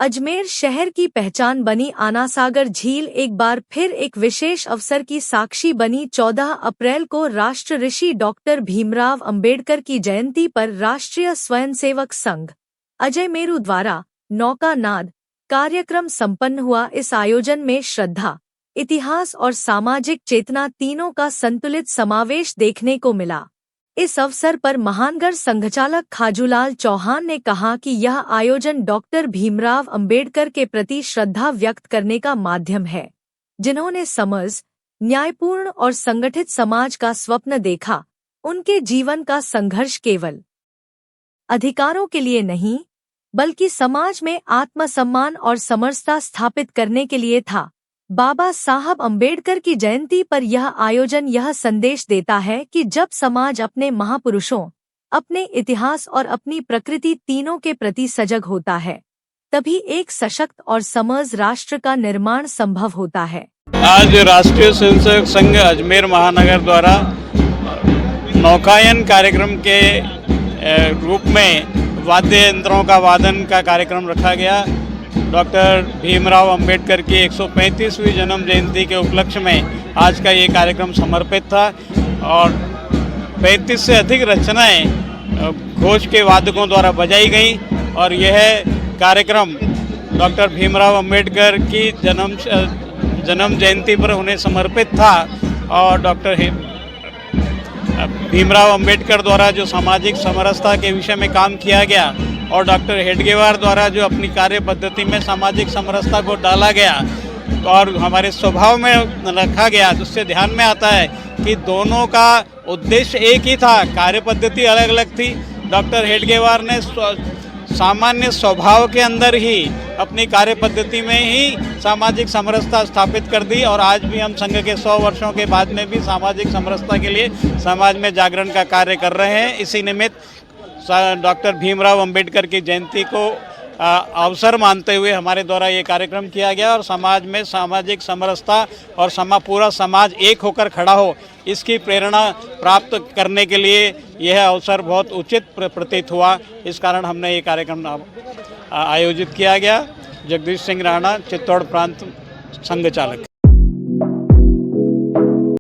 अजमेर शहर की पहचान बनी आनासागर झील एक बार फिर एक विशेष अवसर की साक्षी बनी। 14 अप्रैल को राष्ट्र ऋषि डॉक्टर भीमराव अंबेडकर की जयंती पर राष्ट्रीय स्वयंसेवक संघ अजय मेरू द्वारा नौका नाद कार्यक्रम संपन्न हुआ। इस आयोजन में श्रद्धा, इतिहास और सामाजिक चेतना तीनों का संतुलित समावेश देखने को मिला। इस अवसर पर महानगर संघचालक खाजूलाल चौहान ने कहा कि यह आयोजन डॉक्टर भीमराव अंबेडकर के प्रति श्रद्धा व्यक्त करने का माध्यम है, जिन्होंने समझ, न्यायपूर्ण और संगठित समाज का स्वप्न देखा। उनके जीवन का संघर्ष केवल अधिकारों के लिए नहीं, बल्कि समाज में आत्मसम्मान और समरसता स्थापित करने के लिए था। बाबा साहब अंबेडकर की जयंती पर यह आयोजन यह संदेश देता है कि जब समाज अपने महापुरुषों, अपने इतिहास और अपनी प्रकृति तीनों के प्रति सजग होता है, तभी एक सशक्त और समर्थ राष्ट्र का निर्माण संभव होता है। आज राष्ट्रीय स्वयंसेवक संघ अजमेर महानगर द्वारा नौकायन कार्यक्रम के रूप में वाद्य यंत्रों का वादन का कार्यक्रम रखा गया। डॉक्टर भीमराव अंबेडकर की 135वीं जन्म जयंती के उपलक्ष्य में आज का ये कार्यक्रम समर्पित था और 35 से अधिक रचनाएं घोष के वादकों द्वारा बजाई गई और यह कार्यक्रम डॉक्टर भीमराव अंबेडकर की जन्म जयंती पर उन्हें समर्पित था। और डॉक्टर भीमराव अंबेडकर द्वारा जो सामाजिक समरसता के विषय में काम किया गया और डॉक्टर हेडगेवार द्वारा जो अपनी कार्य पद्धति में सामाजिक समरसता को डाला गया और हमारे स्वभाव में रखा गया, उससे ध्यान में आता है कि दोनों का उद्देश्य एक ही था, कार्य पद्धति अलग अलग थी। डॉक्टर हेडगेवार ने सामान्य स्वभाव के अंदर ही अपनी कार्य पद्धति में ही सामाजिक समरसता स्थापित कर दी और आज भी हम संघ के 100 वर्षों के बाद में भी सामाजिक समरसता के लिए समाज में जागरण का कार्य कर रहे हैं। इसी निमित्त डॉक्टर भीमराव अंबेडकर की जयंती को अवसर मानते हुए हमारे द्वारा ये कार्यक्रम किया गया और समाज में सामाजिक समरसता और पूरा समाज एक होकर खड़ा हो, इसकी प्रेरणा प्राप्त करने के लिए यह अवसर बहुत उचित प्रतीत हुआ। इस कारण हमने ये कार्यक्रम आयोजित किया गया। जगदीश सिंह राणा, चित्तौड़ प्रांत संघ चालक।